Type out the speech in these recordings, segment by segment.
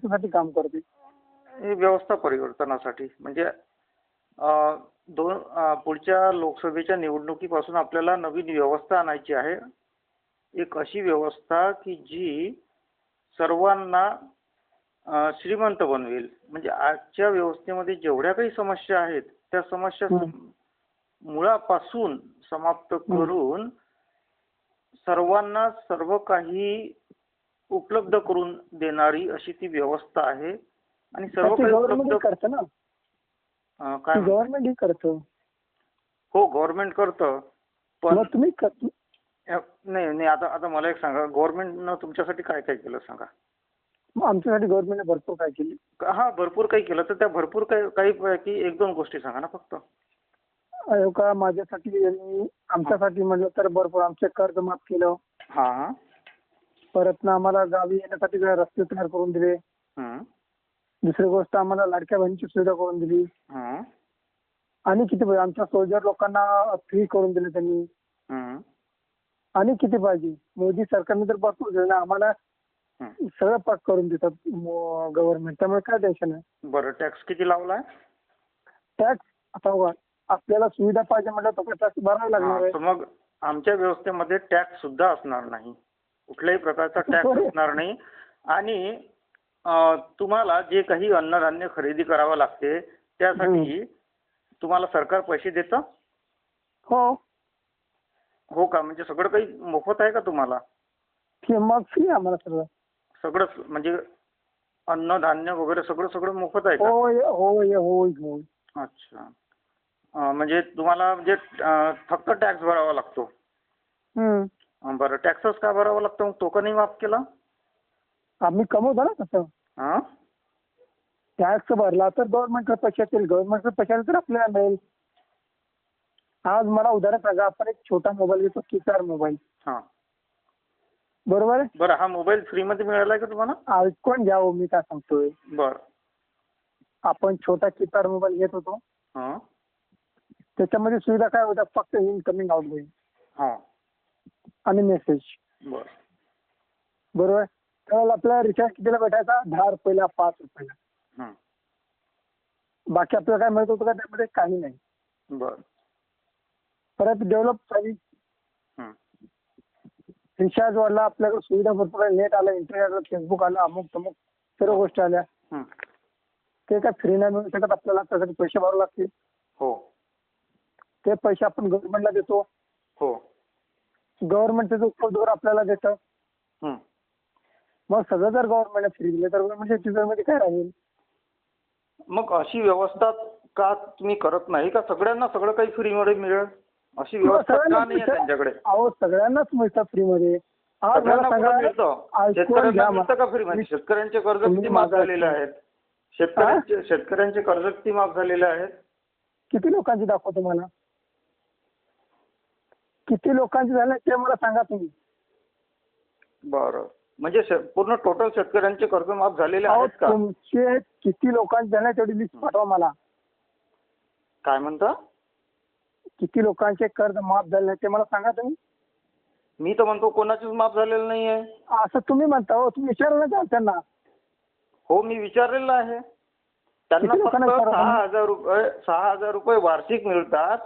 कशासाठी काम करते? हे व्यवस्था परिवर्तनासाठी म्हणजे पुढच्या लोकसभेच्या निवडणुकीपासून आपल्याला नवीन व्यवस्था आणायची आहे. एक अशी व्यवस्था की जी सर्वांना श्रीमंत बनवेल. म्हणजे आजच्या व्यवस्थेमध्ये जेवढ्या काही समस्या आहेत त्या समस्या मुळापासून समाप्त करून सर्वांना सर्व काही उपलब्ध करून देणारी अशी ती व्यवस्था आहे. आणि सर्व काही उपलब्ध करतं ना. काय गव्हर्नमेंट ही करतं. हो, गव्हर्नमेंट करतं. पण तुम्ही नाही आता मला एक सांगा, गव्हर्नमेंटनं तुमच्यासाठी काय काय केलं सांगा. आमच्यासाठी गव्हर्नमेंटने भरपूर काय केली. हा, भरपूर काही केलं. तर त्या भरपूर काही पैकी एक दोन गोष्टी सांगा ना फक्त. का माझ्यासाठी आमच्यासाठी म्हटलं तर भरपूर आमचे कर्ज माफ केलं. हा. परत ना आम्हाला गावी येण्यासाठी रस्ते तयार करून दिले. दुसरी गोष्ट आम्हाला लाडक्या बहिणीची सुविधा करून दिली. आणि किती आमच्या सोल्जर लोकांना फ्री करून दिले त्यांनी. आणि किती पाहिजे, मोदी सरकारने तर भरपूर दिलं. आम्हाला सगळं पाक करून देतात गव्हर्नमेंट, त्यामुळे काय टेन्शन आहे. बरं, टॅक्स किती लावलाय? टॅक्स आता आपल्याला सुविधा पाहिजे म्हटलं तर टॅक्स भरावा लागणार आहे. मग आमच्या व्यवस्थेमध्ये टॅक्स सुद्धा असणार नाही, कुठल्याही प्रकारचा टॅक्स असणार नाही. आणि तुम्हाला जे काही अन्नधान्य खरेदी करावं लागते त्यासाठी तुम्हाला सरकार पैसे देतं? हो का? म्हणजे सगळं काही मोफत आहे का तुम्हाला? मग फ्री आम्हाला सगळंच म्हणजे अन्नधान्य वगैरे सगळं मोफत आहे का? हो. अच्छा. म्हणजे तुम्हाला म्हणजे फक्त टॅक्स भरावा लागतो. बरं, टॅक्सच का भरावा लागतो मग? तो का नाही माफ केला? आम्ही कमवतो ना तसं. टॅक्स भरला तर गव्हर्नमेंटकडे पैसे येतील, गव्हर्नमेंटकडे पैसे आले तर आपल्याला मिळेल. आज मला उदाहरण सांगा, आपण एक छोटा मोबाईल घेतो, कीपॅड मोबाईल. बरोबर आहे. बरं, हा मोबाईल फ्री मध्ये मिळालाय का तुम्हाला? ऐकून घ्या, मी काय सांगतोय. बरं. आपण छोटा कीपॅड मोबाईल घेत होतो. त्याच्यामध्ये सुविधा काय होत्या? फक्त इनकमिंग आउटगोईंग आणि मेसेज. बरोबर. तर आपल्याला रिचार्ज कितीला भेटायचा? 10 रुपयाला, 5 रुपयाला. बाकी आपल्याला काय मिळत होतं का त्यामध्ये? काही नाही. परत डेव्हलप झाली, रिचार्ज वाढला, आपल्याकडे सुविधा भरपूर आहे, नेट आलं, इंटरनेट आलं, फेसबुक आलं, अमुक तमुक सर्व गोष्टी आल्या. ते काय फ्री नाही मिळू शकत आपल्याला, त्यासाठी पैसे भरावे लागतील. ते पैसे आपण गव्हर्नमेंटला देतो. गव्हर्नमेंट त्याचा उपयोग आपल्याला देतं. मग सगळं जर गव्हर्नमेंटला फ्री दिले तर म्हणजे मध्ये काय राहील? मग अशी व्यवस्था का तुम्ही करत नाही का सगळ्यांना सगळं काही फ्री मध्ये मिळेल? अशी व्यवस्था का नाही आहे त्यांच्याकडे? सगळ्यांनाच मिळतं फ्री मध्ये. शेतकऱ्यांना मिळतं का फ्री मध्ये? शेतकऱ्यांचे कर्ज किती माफ झालेले आहेत? शेतकऱ्यांचे कर्ज किती माफ झालेले आहेत? किती लोकांची दाखवतो तुम्हाला? किती लोकांचे झाले ते मला सांगा तुम्ही. बरं, म्हणजे पूर्ण टोटल शेतकऱ्यांचे कर्ज माफ झालेले आहेत का? तुमचे किती लोकांचे झाले तेवढी लिस्ट पाठवा मला. काय म्हणता? किती लोकांचे कर्ज माफ झाले ते मला सांगा तुम्ही. मी तर म्हणतो कोणाचेच माफ झालेलं नाहीये. असं तुम्ही म्हणता हो? तुम्ही विचारलं ना त्यांना? हो, मी विचारलेलं आहे त्यांना. फक्त 6,000 रुपये वार्षिक मिळतात.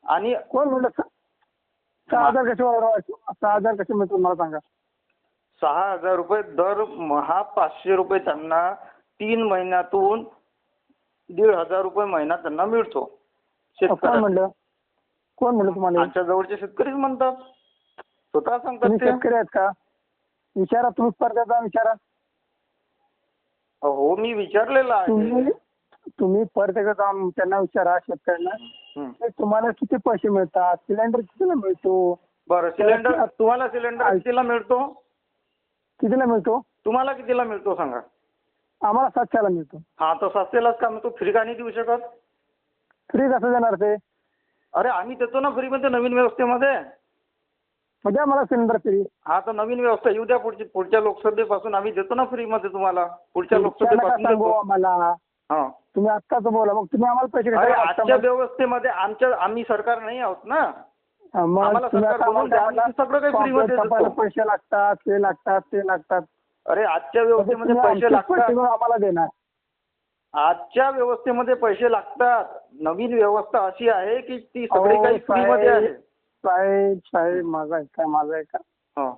आणि कोण म्हणलं 6,000 कसे? 6,000 कसे मिळतात मला सांगा. 6,000 रुपये दरमहा 500 रुपये त्यांना 3 महिन्यातून 1,500 रुपये महिना त्यांना मिळतो. कोण म्हणलं तुम्हाला? आमच्या जवळचे शेतकरीच म्हणतात, स्वतः सांगतात. शेतकरी आहेत का? विचारा तुम्ही, स्पर्धेचा विचारा. हो, मी विचारलेलं आहे. तुम्ही परत एकदा त्यांना विचारा, शेतकऱ्यांना, तुम्हाला किती पैसे मिळतात, सिलेंडर कितीला मिळतो. बरं, तुम्हाला सिलेंडर कितीला मिळतो? कितीला मिळतो? तुम्हाला कितीला मिळतो सांगा. आम्हाला 700ला मिळतो. हा, तर 700लाच का मिळतो? फ्री का नाही देऊ शकत? फ्री कसं देणार ते? अरे आम्ही देतो ना फ्री मध्ये, नवीन व्यवस्थेमध्ये. द्या मला सिलेंडर फ्री. हा, तर नवीन व्यवस्था येऊ द्या. पुढच्या लोकसभेपासून आम्ही देतो ना फ्री मध्ये तुम्हाला. पुढच्या लोकसभेपासून आम्हाला. तुम्ही आत्ताच बोला, मग तुम्ही आम्हाला पैसे द्या. आजच्या व्यवस्थेमध्ये आम्ही सरकार नाही आहोत ना. आम्हाला सरकार बनवून द्या, सगळं काही फ्री मध्ये देतो. पैसे लागतात, ते लागतात. अरे आजच्या म्हणजे व्यवस्थेमध्ये तुम्ही पैसे आमचेच पैसे लागतात. घेऊन आम्हाला देणार. आजच्या व्यवस्थेमध्ये पैसे लागतात. नवीन व्यवस्था अशी आहे की ती सगळी अहो, काही फ्रीमध्ये आहे. साहेब माझं आहे का? हो.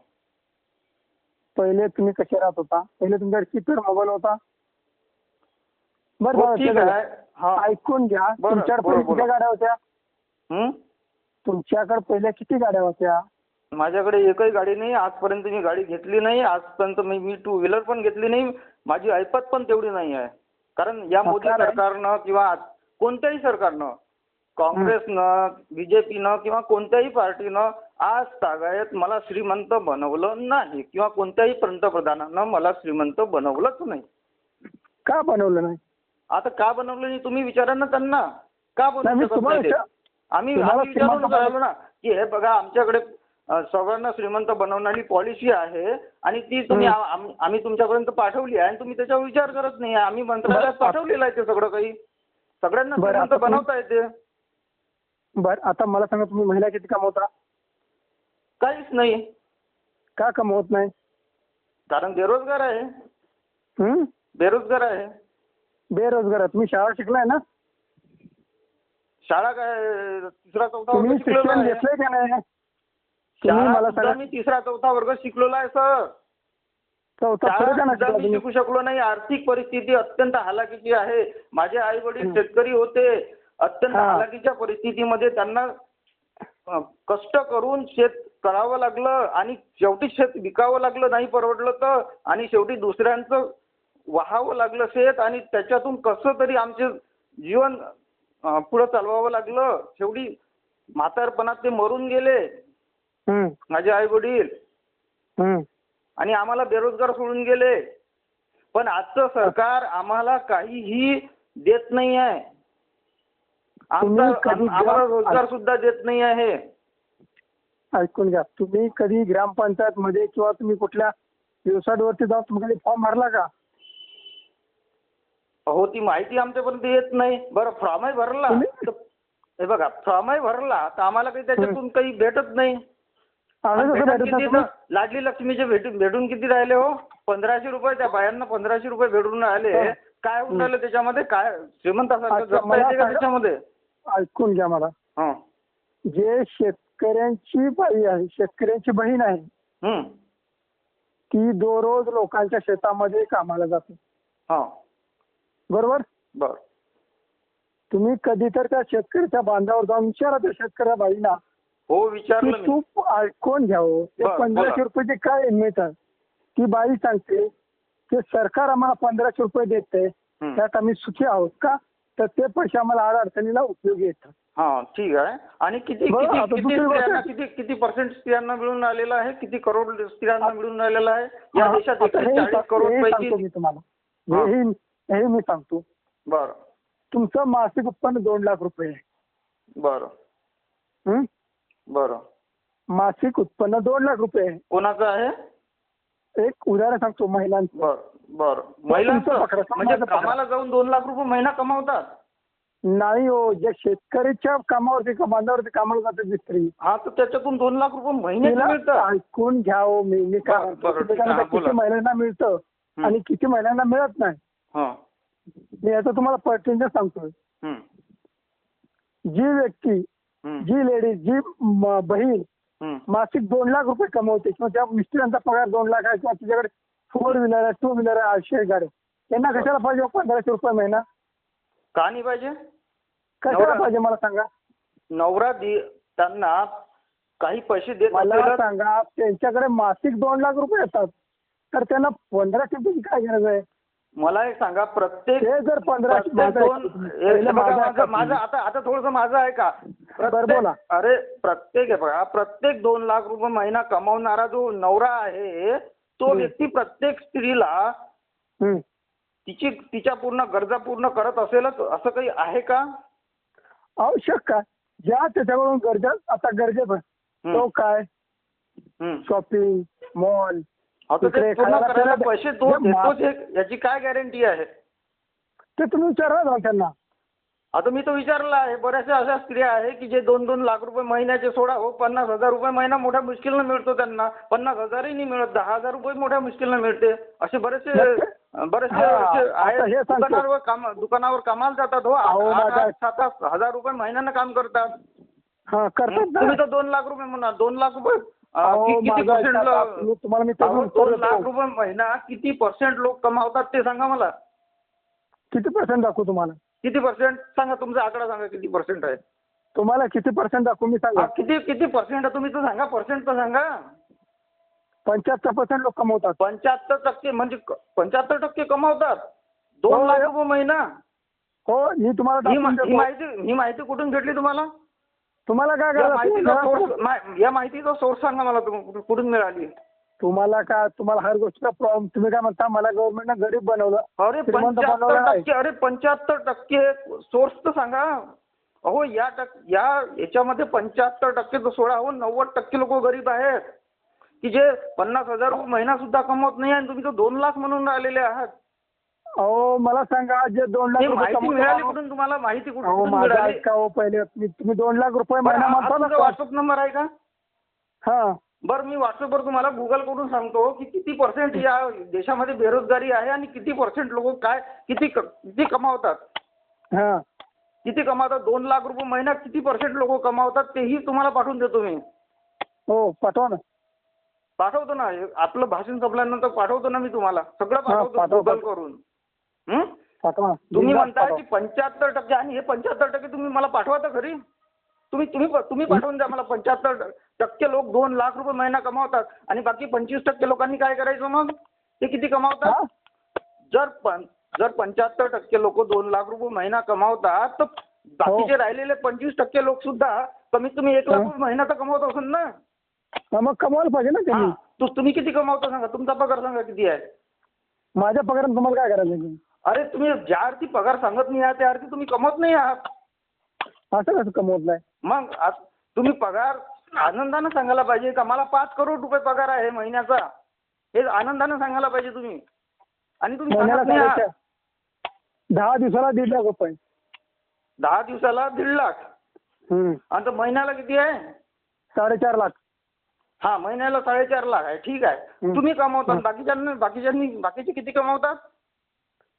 पहिले तुम्ही कसे राहत होता? पहिले तुमच्याकडे कीपॅड मोबाईल होता. हो, बरं ठीक झालं. आहे. हा. ऐकून घ्या. बरं, तुमच्याकडे बरं, पहिले किती बरं. गाड्या होत्या? हं? तुमच्याकडे पहिले किती गाड्या होत्या? माझ्याकडे एकही गाडी नाही. आजपर्यंत मी गाडी घेतली नाही. आजपर्यंत मी टू व्हीलर पण घेतली नाही. माझी ऐपत पण तेवढी नाही आहे. कारण या मोदी सरकार आहे. सरकारनं किंवा कोणत्याही सरकारनं, काँग्रेसनं, बीजेपीनं किंवा कोणत्याही पार्टीनं आज तागायत मला श्रीमंत बनवलं नाही किंवा कोणत्याही पंतप्रधानानं मला श्रीमंत बनवलंच नाही. का बनवलं नाही? आता का बनवलं नाही तुम्ही विचारा ना त्यांना. का नाही, बनवू मी शकत तुम्हाला नाही ते? आम्ही विचारून श्रीमंत राहिलो ना की हे बघा आमच्याकडे सर्वांना श्रीमंत बनवणारी पॉलिसी आहे आणि ती तुम्ही आम्ही तुमच्यापर्यंत पाठवली आहे आणि तुम्ही त्याच्यावर विचार करत नाही. आम्ही मंत्रालयात पाठवलेलं आहे ते सगळं काही. सगळ्यांना श्रीमंत बनवता येते. बरं, आता मला सांगा, तुम्ही महिला किती कमवता? काहीच नाही. का कमवत नाही? कारण बेरोजगार आहे. हं? बेरोजगार आहे. बेरोजगार आहे. तुम्ही शाळा शिकलाय ना? शाळा काय 3रा-4था तुम्ही वर्ग शिकलेलो शिक्षण आहे. घेतलंय का नाही? तुम्ही शाळा मला सुद्धा सांगा. मी 3रा-4था वर्ग शिकलेलो आहे सर. चौथा पुढे का नाही शाळा शिकला मी तुम्ही? शिकू शकलो नाही. आर्थिक परिस्थिती अत्यंत हालाकीची आहे. माझे आई वडील शेतकरी होते. अत्यंत हालाकीच्या परिस्थितीमध्ये त्यांना कष्ट करून शेत करावं लागलं आणि शेवटी शेत विकावं लागलं, नाही परवडलं तर, आणि शेवटी दुसऱ्यांचं वाहावं लागलं शेत आणि त्याच्यातून कसं तरी आमचे जीवन पुढे चालवावं लागलं. शेवटी म्हातारपणात ते मरून गेले माझे आई वडील आणि आम्हाला बेरोजगार सोडून गेले. पण आजचं सरकार आम्हाला काहीही देत नाही आहे. आम्हाला रोजगार सुद्धा देत नाही आहे. ऐकून घ्या. तुम्ही कधी ग्रामपंचायत मध्ये किंवा तुम्ही कुठल्या वेबसाईटवरती जाऊन तुम्ही कधी फॉर्म भरला का? हो, ती माहिती आमच्यापर्यंत येत नाही. बरं, फॉर्मही भरला. हे बघा, फॉर्मही भरला तर आम्हाला काही त्याच्यातून काही भेटत नाही. लाडली लक्ष्मीचे भेटून किती राहिले हो? 1500 रुपये. त्या बायांना 1500 रुपये भेटून राहिले. काय होऊन राहिलं त्याच्यामध्ये? काय श्रीमंतासारखं जगता येते का त्याच्यामध्ये? ऐकून घ्या मला. जे शेतकऱ्यांची बाई आहे, शेतकऱ्यांची बहीण आहे, ती दररोज लोकांच्या शेतामध्ये कामाला जाते. बरोबर? बर. तुम्ही कधी तर त्या शेतकऱ्याच्या बांधावर जाऊन विचारा त्या शेतकऱ्या बाईला. हो, विचारलं मी. तू ऐकून घ्यावं. ते 1500 रुपये जे काय मिळतात, ती बाई सांगते की सरकार आम्हाला 1500 रुपये देते, त्यात आम्ही सुखी आहोत का? तर ते पैसे आम्हाला अडचणीला उपयोगी येतात. हा, ठीक आहे. आणि किती पर्सेंट स्त्रियांना मिळून राहिलेलं आहे? किती करोड स्त्रियांना मिळून राहिलेलं आहे या देशात? 140 करोड पैकी मी तुम्हाला हे मी सांगतो. बरं. तुमचं मासिक उत्पन्न 2 लाख रुपये आहे. बरं. बरं. मासिक उत्पन्न 2 लाख रुपये आहे. कोणाचं आहे? एक उदाहरण सांगतो महिलांचं. बरं. महिलांचं म्हणजे कामाला जाऊन 2 लाख रुपये महिना कमावतात? नाही हो, जे शेतकऱ्याच्या कामावरती बांधावरती कामाला जाते स्त्री. हा, तर त्याच्यातून 2 लाख रुपये महिन्यात मिळतात. ऐकून घ्या हो. मी काय किती महिलांना मिळतं आणि किती महिलांना मिळत नाही. मी आता तुम्हाला पर्टिक्युलर सांगतोय. जी व्यक्ती, जी लेडीज, जी बहीण मासिक 2 लाख रुपये कमवते किंवा त्या मिस्टरांचा पगार 2 लाख आहे किंवा तिच्याकडे 4 व्हीलर आहे, 2 व्हीलर आहे, 800 गाड्या, त्यांना कशाला पाहिजे 1500 रुपये महिना? का नाही पाहिजे? कशाला पाहिजे मला सांगा? नवरा त्यांना काही पैसे देत मला सांगा. त्यांच्याकडे मासिक 2 लाख रुपये येतात तर त्यांना 1500 रुपयेची काय गरज आहे? मला एक सांगा. प्रत्येक जर 1500 माझं आता थोडंसं माझं आहे का? बोला. अरे प्रत्येक 2 लाख रुपये महिना कमावणारा जो नवरा आहे तो व्यक्ती प्रत्येक स्त्रीला तिच्या पूर्ण गरजा पूर्ण करत असेलच असं काही आहे का? आवश्यक का? ज्या त्याच्याकडून गरजा आता गरजेचं तो काय? शॉपिंग, मॉल, पैसे तो देतोच याची काय गॅरंटी आहे? ते तुम्ही विचारा ना त्यांना. आता मी तो विचारला आहे, बऱ्याचशा अशा स्त्रिया आहे की जे 2-2 लाख रुपये महिन्याचे सोडा हो, 50,000 रुपये महिना मोठ्या मुश्किलनं मिळतो त्यांना. 50,000ही नाही मिळत, 10,000 रुपये मोठ्या मुश्किलनं मिळते. असे बरेचसे असे आहेत दुकानावर कामाला जातात हो, 8-7 हजार रुपये महिन्यानं काम करतात. तुम्ही तर 2 लाख रुपये म्हणा, 2 लाख रुपये किती पर्सेंट 2 लाख रुपये महिना किती पर्सेंट लोक कमावतात ते सांगा मला. किती पर्सेंट दाखवू तुम्हाला? किती पर्सेंट सांगा, तुमचा आकडा सांगा किती पर्सेंट आहे. तुम्हाला किती पर्सेंट दाखवू मी सांगा? किती पर्सेंट आहे तुम्ही तर सांगा, पर्सेंट तर सांगा. 75% लोक कमवतात. 75% म्हणजे 75% कमावतात 2 लाख रुपये महिना. हो, मी तुम्हाला ही माहिती कुठून भेटली तुम्हाला? तुम्हाला काय करायचं? या माहितीचा सोर्स सांगा मला, कुठून मिळाली? तुम्हाला काय, तुम्हाला हर गोष्टीचा प्रॉब्लेम. तुम्ही काय म्हणता मला गव्हर्नमेंटनं गरीब बनवलं? अरे 75% सोर्स तर सांगा. अहो याच्यामध्ये 75% तर सोडा हो, 90% लोक गरीब आहेत की जे 50,000 रुपये महिना सुद्धा कमवत नाही, आणि तुम्ही तर 2 लाख म्हणून राहिलेले आहात. अहो मला सांगा, जे 2 लाख रुपये माहिती मिळाली कुठून तुम्हाला? माहिती कुठून मिळाली? पहिले तुम्ही 2 लाख रुपये महिना म्हणता ना. व्हॉट्सअप नंबर आहे का? हा, बरं, मी व्हॉट्सअपवर तुम्हाला गुगल करून सांगतो की किती पर्सेंट या देशामध्ये बेरोजगारी आहे आणि किती पर्सेंट लोक किती कमावतात. हा, किती कमावतात? 2 लाख रुपये महिना किती पर्सेंट लोक कमावतात तेही तुम्हाला पाठवून देतो मी. हो, पाठवा ना. पाठवतो ना, आपलं भाषण संपल्यानंतर पाठवतो ना मी तुम्हाला, सगळं पाठवतो गुगल करून. तुम्ही म्हणता की 75%, आणि हे 75% तुम्ही मला पाठवा तर खरी. तुम्ही पाठवून द्या मला. 75% लोक 2 लाख रुपये महिना कमावतात आणि बाकी 25% लोकांनी काय करायचं मग? ते किती कमावतात? जर 75% लोक 2 लाख रुपये महिना कमावतात, तर बाकीचे राहिलेले 25% लोक सुद्धा कमीत कमी 1 लाख रुपये महिना तर कमवत असेल ना. मग कमवायला पाहिजे ना त्यांनी. तुम्ही किती कमावता सांगा, तुमचा पगार सांगा किती आहे? माझ्या पगारात तुम्हाला काय करायचं? अरे तुम्ही ज्या अर्थी पगार सांगत नाही आहात त्या अर्थी तुम्ही कमवत नाही आहात. असं कसं कमवत नाही? मग तुम्ही पगार आनंदानं सांगायला पाहिजे का मला 5 करोड रुपये पगार आहे महिन्याचा, हे आनंदानं सांगायला पाहिजे तुम्ही. आणि तुम्ही सांगत नाही आहात. 10 दिवसाला 1.5 लाख रुपये. 10 दिवसाला 1.5 लाख. आणि महिन्याला किती आहे? 4.5 लाख. हा, महिन्याला 4.5 लाख आहे. ठीक आहे, तुम्ही कमवतात. बाकीचे किती कमवतात?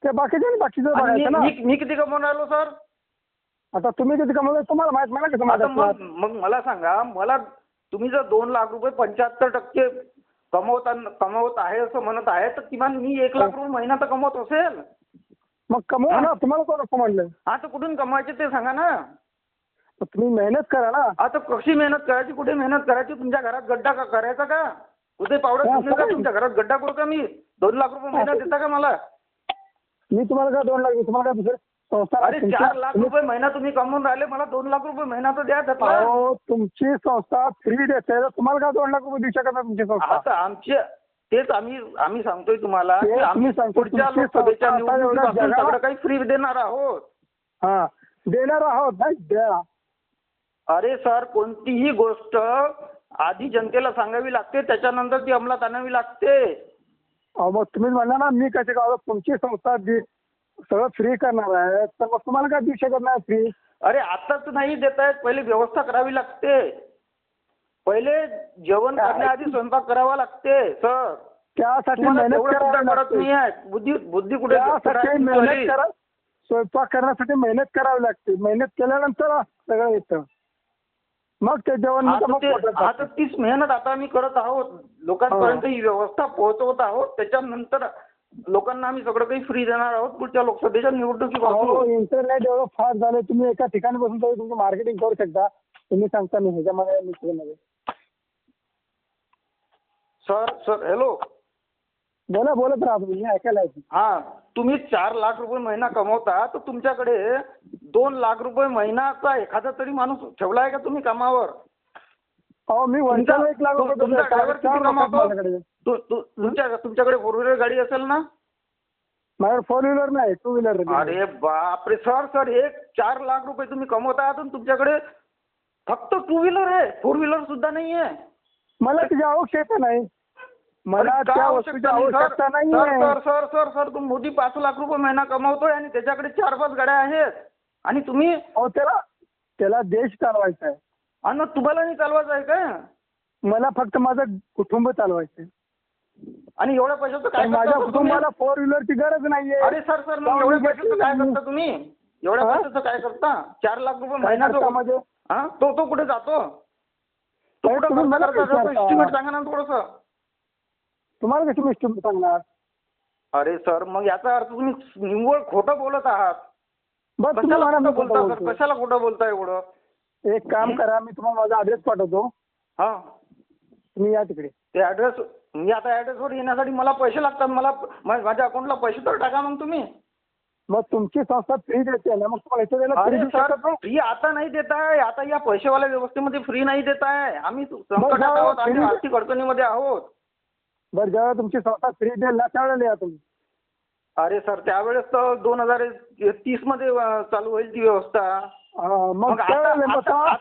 ते बाकीचे मी किती कमवून राहिलो सर? आता तुम्ही किती कमवलं तुम्हाला माहित. मला कसं माहित? मग मला सांगा, मला तुम्ही जर 2 लाख रुपये 75% कमवत आहे असं म्हणत आहे, तर किमान मी 1 लाख रुपये महिना तर कमवत असेल. मग कमवा ना. तुम्हाला कोण म्हणलं? आता कुठून कमवायचे ते सांगा ना. तुम्ही मेहनत करा ना. आता कशी मेहनत करायची, कुठे मेहनत करायची? तुमच्या घरात गड्डा करायचा का? उदय पावडर घेऊन का तुमच्या घरात गड्डा करू का मी? 2 लाख रुपये महिना देता का मला? मी तुम्हाला काय 2 लाख, तुम्हाला काय दुसरे संस्था? अरे 4 लाख रुपये महिना तुम्ही कमवून राहिले, मला 2 लाख रुपये महिना तर द्या. तुमची संस्था फ्री देते, तुम्हाला काय 2 लाख रुपये देऊ शकत नाही तुमची संस्था? आता तेच आम्ही सांगतोय तुम्हाला की आम्ही पुढच्या लोकसभेच्या निवडणुकीपासून सगळं काही फ्री देणार आहोत. हा, देणार आहोत. द्या. अरे सर, कोणतीही गोष्ट आधी जनतेला सांगावी लागते, त्याच्यानंतर ती अंमलात आणावी लागते. मग तुम्ही म्हणला ना मी कसे गाव तुमची संस्था सगळं फ्री करणार आहे, तर मग तुम्हाला काय देऊ शकत नाही फ्री? अरे आताच नाही देत आहेत, पहिले व्यवस्था करावी लागते. पहिले जेवण करण्याआधी स्वयंपाक करावा लागते सर. त्यासाठी मेहनत करत नाही आहे. बुद्धी कुठे? स्वयंपाक करण्यासाठी मेहनत करावी लागते. मेहनत केल्यानंतर सगळं येतं. मग ते जेवण आता तीच मेहनत आता आम्ही करत आहोत. लोकांपर्यंत ही व्यवस्था पोहोचवत आहोत. त्याच्यानंतर लोकांना आम्ही सगळं काही फ्री देणार आहोत पुढच्या लोकसभेच्या निवडणुकीपासून. इंटरनेट एवढं फास्ट झालं, तुम्ही एका ठिकाणी बसून तुमचं मार्केटिंग करू शकता. तुम्ही सांगता मी ह्याच्यामध्ये. सर हॅलो, बोलत राहा तुम्ही, ऐकायला येते. हा, तुम्ही 4 लाख रुपये महिना कमवता, तर तुमच्याकडे 2 लाख रुपये महिन्याचा एखादा तरी माणूस ठेवला आहे का तुम्ही कामावर? मी वर्षाला 1 लाख रुपये. तुमचा ड्रायव्हर किती कमावतो? तुमच्याकडे 4 व्हीलर गाडी असेल ना? माझ्याकडे 4 व्हीलर नाही, 2 व्हीलर. अरे बापरे सर, हे 4 लाख रुपये तुम्ही कमवत आहात आणि तुमच्याकडे फक्त 2 व्हीलर आहे, 4 व्हीलर सुद्धा नाही आहे. मला त्याची आवश्यकता नाही. मला त्या वस्तूची आवश्यकता नाही. सर मोदी 5 लाख रुपये महिना कमवतोय आणि त्याच्याकडे 4-5 गाड्या आहेत. आणि तुम्ही अहो त्याला त्याला देश चालवायचा आहे. आणि तुम्हाला नाही चालवायचं आहे का? मला फक्त माझं कुटुंब चालवायचं आहे. आणि एवढ्या पैशाचं काय माझ्या करता सर तुम्ही? कुटुंबाला 4 व्हीलरची गरज नाहीये. अरे सर मग एवढ्या पैशाचं काय करता तुम्ही? एवढ्या पैशाचं काय करता? 4 लाख रुपये काय महिना करता जो म्हणजे? हा तो कुठे जातो? तो कुठं तुम्ही मला खर्च करता? विचारता. एस्टिमेट सांगा ना थोडंसं. तुम्हाला कशी मिस्टेक सांगणार? अरे सर मग याचा अर्थ तुम्ही निव्वळ खोटं बोलत आहात. बस तुम्ही कशाला म्हणा मी खोटं खोटं बोलता सर? बोलतोय. कशाला खोटं बोलता एवढं? एक काम करा, मी तुम्हाला माझा ऍड्रेस पाठवतो, हा तुम्ही या तिकडे. ते ऍड्रेस मी आता ऍड्रेसवर येण्यासाठी मला पैसे लागतात. मला माझ्या अकाउंटला पैसे तर टाका मग तुम्ही. मग तुमची संस्था फ्री देते ना, मग तुम्हाला याच्या वेळेला फ्री अरे देऊ सर शकत नाही? फ्री आता नाही देत आहे. आता या पैसेवाल्या व्यवस्थेमध्ये फ्री नाही देत आहे. आम्ही संकटात बरं, आहोत. आम्ही free- आर्थिक अडचणीमध्ये आहोत. बरं, जेव्हा तुमची संस्था फ्री देईल ना त्यावेळेला या तुम्ही. अरे सर त्यावेळेस तर 2030 मध्ये चालू होईल ती व्यवस्था. मग मग त्यावेळेला बघा,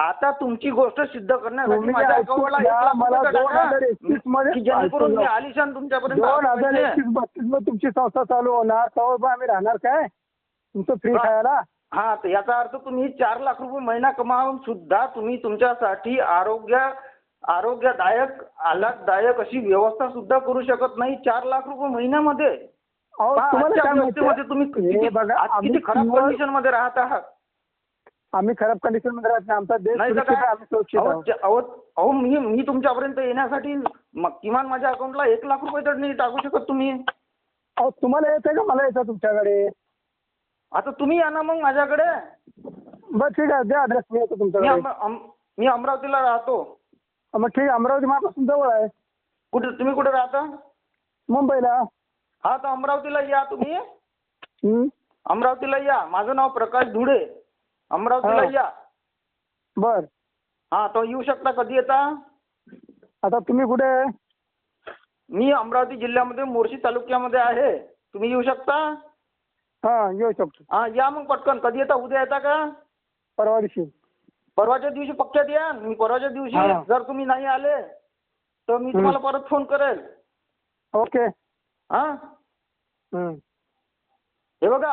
आता तुमची गोष्ट सिद्ध करण्यासाठी तुम्ही माझ्या ऐकून अकाउंटला घ्या, 1 लाख मला रुपये टाका. 2031 मध्ये की जेणेकरून मी ऐकून आलिशान तुमच्यापर्यंत 2031-32 मध्ये तुमची संस्था चालू होणार, तेव्हा आम्ही राहणार काय तुमचं फ्री खायला? हा तर याचा अर्थ तुम्ही 4 लाख रुपये महिना कमावून सुद्धा तुम्ही तुमच्यासाठी आरोग्यदायक आल्हाददायक अशी व्यवस्था सुद्धा करू शकत नाही 4 लाख रुपये महिन्यामध्ये. अहो पहा, तुम्हाला आजच्या काय व्यवस्थेमध्ये तुम्ही माहिती? हे बघा, किती खराब कंडिशन मध्ये राहत आहात. आम्ही खराब कंडिशन मध्ये राहत नाही. आमचा देश नाही तर सुरक्षित आहे, काय? आम्ही सुरक्षित आहोत. अहो मी तुमच्यापर्यंत येण्यासाठी किमान माझ्या अकाउंटला 1 लाख रुपये तर नाही टाकू शकत तुम्ही. अहो तुम्हाला येतंय का मला येतं तुमच्याकडे? आता तुम्ही या ना मग माझ्याकडे. बरं ठीक आहे, द्या ऍड्रेस, मी येतो तुमच्याकडे. मी अमरावतीला राहतो. मग ठीक आहे, अमरावती माझ्यापासून जवळ आहे. तुम्ही कुठे राहता? मुंबईला. हा तर अमरावतीला या तुम्ही. हं? अमरावतीला या. माझं नाव प्रकाश धुडे. अमरावतीला हा. या. बर. हा तर येऊ शकता. कधी येता? आता तुम्ही कुठे आहे? मी अमरावती जिल्ह्यामध्ये मोर्शी तालुक्यामध्ये आहे. तुम्ही येऊ शकता? हा येऊ शकतो. हा या मग पटकन. कधी येता? उद्या येता का? परवा दिवशी. परवाच्या दिवशी पक्क्यात या. मी परवाच्या दिवशी हा. जर तुम्ही नाही आले तर मी तुम्हाला परत फोन करेल. ओके. हा हं. हे बघा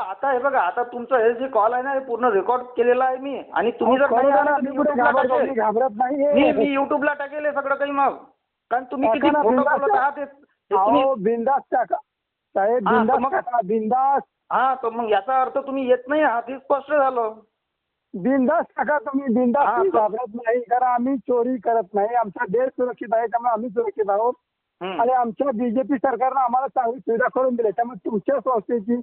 आता तुमचं हे जे कॉल आहे ना हे पूर्ण रेकॉर्ड केलेलं आहे मी. आणि तुम्ही जर नाही आले तर मी मी कुठे युट्यूबला घाबरतो? मी टाकेल. घाबरत नाही. मी युट्यूबला टाकेल हे सगळं काही मग. कारण तुम्ही किती टाका ना, खोटं बिनधास्त बोलत आहात हे तुम्ही. अहो बिंदास टाका साहेब, हा, तर बिंदास मग- टाका, बिंदास. हा तर मग याचा अर्थ तुम्ही येत नाही आहात हे स्पष्ट झालं. बिंदास टाका तुम्ही, बिंदास. हा, मी तर- घाबरत नाही, कारण आम्ही चोरी करत नाही. आमचा देश सुरक्षित आहे, त्यामुळे आम्ही सुरक्षित आहोत. हं. आणि आमच्या बीजेपी सरकारनं आम्हाला चांगली सुविधा करून दिली, त्यामुळे तुमच्या संस्थेची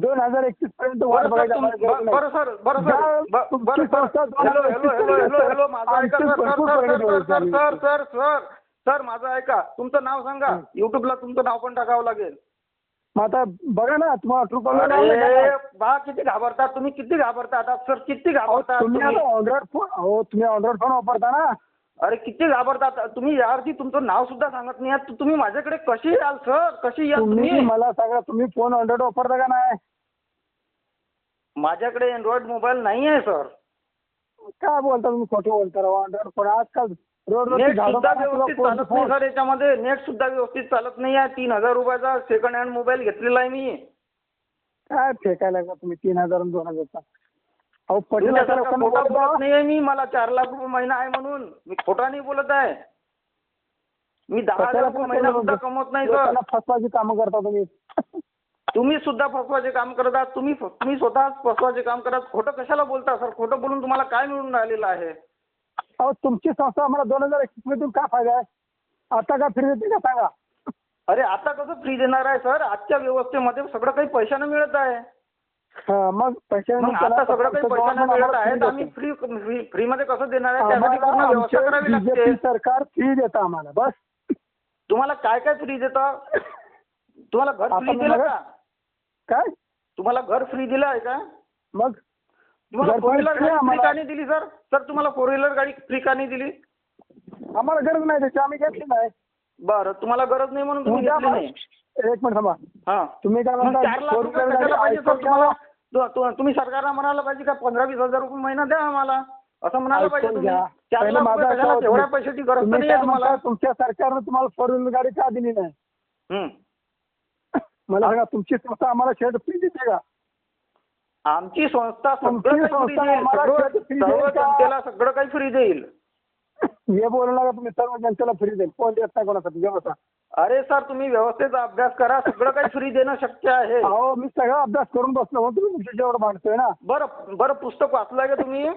2031 पर्यंत वाट बघायची आम्हाला गरज नाही. बरं सर तुमची संस्था हॅलो माझं ऐका आमची भरपूर प्रगती होईल, सर माझं ऐका. तुमचं नाव सांगा. युट्यूबला तुमचं नाव पण टाकावं लागेल. मग आता बघा ना, तुम्हाला ट्रू कॉलर अरे बा किती घाबरतात तुम्ही. किती घाबरतात आता सर. किती घाबरतात तुम्ही तुम्ही. आता ऑनड्रॉइड फोन, अहो तुम्ही ऑनड्रॉइड फोन वापरता ना? अरे किती घाबरतात तुम्ही. यावरती तुमचं नाव सुद्धा सांगत नाही आहात. तुम्ही माझ्याकडे कशी याल सर? कशी याल तुम्ही तुम्ही? मला सांगा, तुम्ही फोन ऑनड्रॉइड वापरता का नाही? माझ्याकडे अँड्रॉइड मोबाईल नाही आहे सर. काय बोलता तुम्ही? खोटं बोलता राव. ऑनड्रॉइड फोन आजकाल रोडवरती नेट झाडू सुद्धा मारा किंवा व्यवस्थित कोण चालत नाही फोन. सर याच्यामध्ये. नेट सुद्धा व्यवस्थित चालत नाही आहे. 3000 रुपयाचा सेकंड हँड मोबाईल घेतलेला आहे मी. काय फेकायला लागला तुम्ही 3000 आणि 2000चा? अहो पटेल अशा तुमच्यासारखा लोकांना खोटा बोलता. बोलत नाहीये मी. मला 4 लाख रुपये महिना आहे म्हणून मी खोटा नाही बोलत आहे. मी 10,000 रुपये महिना सुद्धा कमवत नाही सर. लोकांना फसवायची कामं करता तुम्ही. तुम्ही सुद्धा फसवाचे काम करत आहात. तुम्ही स्वतः फसवाचे काम करत. खोटं कशाला बोलता सर? खोटं बोलून तुम्हाला काय मिळून राहिलेलं आहे? अहो तुमची संस्था आम्हाला 2021 मधून काय फायदा आहे? आता का फ्री देते का सांगा? अरे आता कसं फ्री देणार आहे सर? आजच्या व्यवस्थेमध्ये सगळं काही पैशाने मिळत आहे. हा, मग पैसे मग आता सगळं काही पैशाने मिळत आहे तर आम्ही फ्री मध्ये कसं देणार आहे? त्यासाठी पूर्ण व्यवस्था करावी लागते. बीजेपी सरकार फ्री देतं आम्हाला. बस. तुम्हाला काय काय फ्री देतं? तुम्हाला घर आता फ्री मग दिलं का? काय? तुम्हाला घर फ्री दिलं आहे का? मग तुम्हाला घर फोर व्हीलर free गाडी फ्री आम्हाला. का नाही दिली सर? सर तुम्हाला फोर व्हीलर गाडी फ्री का नाही दिली? आम्हाला गरज नाही त्याची, आम्ही घेतली नाही. बरं तुम्हाला गरज नाही म्हणून तुम्ही उद्या घेतली नाही. एक मिनिट थांबा. हा तुम्ही काय मग म्हणता? 4 लाख फोर रुपये व्हीलर कशाला गाडी पाहिजे सर ऐकून तुम्हाला? घ्या. तुम्ही सरकारला म्हणायला पाहिजे का 15-20 हजार रुपये महिना द्या आम्हाला, असं म्हणायला पाहिजे ऐकून तुम्ही. घ्या. 4 पहिलं लाख माझं रुपये कशाला? ऐका. तेवढ्या पैशाची गरज तर तुम्ही नाही काय आहे तुम्हाला. म्हणता, तुमच्या सरकारनं तुम्हाला फोर व्हीलर गाडी का दिली नाही? हं. मला सांगा, तुमची संस्था आम्हाला शेड फ्री देते का? आमची संस्था तुमची सगळं काही फ्री संस्था देईल. आम्हाला सर्व free देईल सर्व का? जनतेला सगळं काही फ्री देईल. हे बोलू नका तुम्ही, सर्व जनतेला फ्री देईल. कोण देत नाही कोणासाठी व्यवस्था. अरे सर, तुम्ही व्यवस्थेचा अभ्यास करा, सगळं काही फ्री देणं शक्य आहे. अहो मी सगळा अभ्यास करून बसलो, हो तुम्ही तुमच्यावर मांडतोय ना. बरं बरं, पुस्तक वाचलंय का तुम्ही?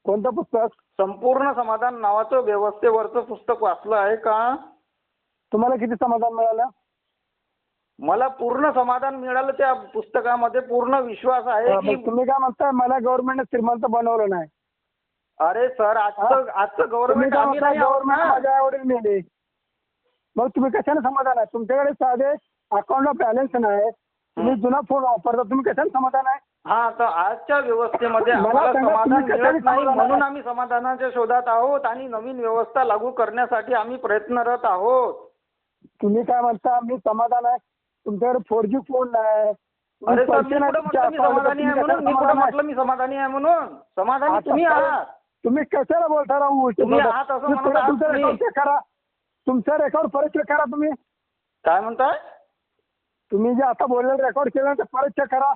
कोणतं पुस्तक? संपूर्ण समाधान नावाचं व्यवस्थेवरचं पुस्तक वाचलं आहे का? तुम्हाला किती समाधान मिळालं? मला पूर्ण समाधान मिळालं. त्या पुस्तकामध्ये पूर्ण विश्वास आहे मग की तुम्ही काय म्हणताय मला गव्हर्नमेंटने श्रीमंत बनवलं नाही? अरे सर, आजचं तुम्ही गव्हर्नमेंट काय आम्ही म्हणताय नाही आहोत गव्हर्नमेंट ना. माझ्या आवडील मेले? मग तुम्ही कशाने समाधान आहे? तुमच्याकडे साधे अकाउंटला बॅलन्स नाही, तुम्ही जुना फोन वापरता, तुम्ही कशाने समाधान आहे? हा, तर आजच्या व्यवस्थेमध्ये मला आम्हाला सांगा, समाधान तुम्ही कशाने मिळत नाही, समाधान म्हणून आहे? आम्ही समाधानाच्या शोधात आहोत आणि नवीन व्यवस्था लागू करण्यासाठी आम्ही प्रयत्नरत आहोत. तुम्ही काय म्हणता मी समाधान आहे? तुमच्याकडे 4G फोन नाही. अरे सर, पैसे मी नाही कुठं तुमच्या म्हटलं मी account ला, समाधानी आहे तुम्ही म्हणून? कशाने मी कुठं समाधान आहे? म्हटलं मी समाधानी आहे म्हणून? समाधानी आता तुम्ही परत आहात. तुम्ही कशाला बोलता राहू? तुम्ही आहात असं म्हणत आहात तुमचा तुम्ही. रेकॉर्ड चेक करा. तुमचा रेकॉर्ड परत चेक करा तुम्ही. काय म्हणताय? तुम्ही जे आता बोललेलं रेकॉर्ड केलं ते परत चेक करा.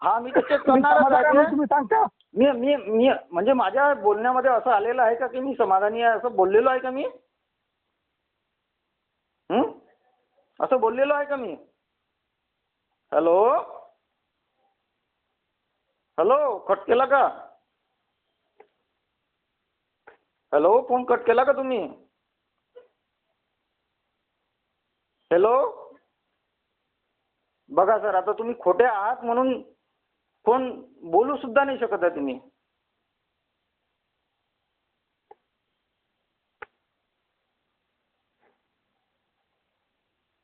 हा, मी तर चेक तुम्ही करणारच समाधान आहे आहे म्हणून ते. तुम्ही सांगता. मी मी मी म्हणजे माझ्या बोलण्यामध्ये असं आलेलं आहे का की मी समाधानी आहे असं बोललेलो आहे का मी? असं बोललेलो आहे का मी? हॅलो हॅलो, कट केला का? हॅलो, फोन कट केला का तुम्ही? हॅलो, बघा सर, आता तुम्ही खोटे आहात म्हणून फोन बोलू सुद्धा नाही शकत आहे तुम्ही.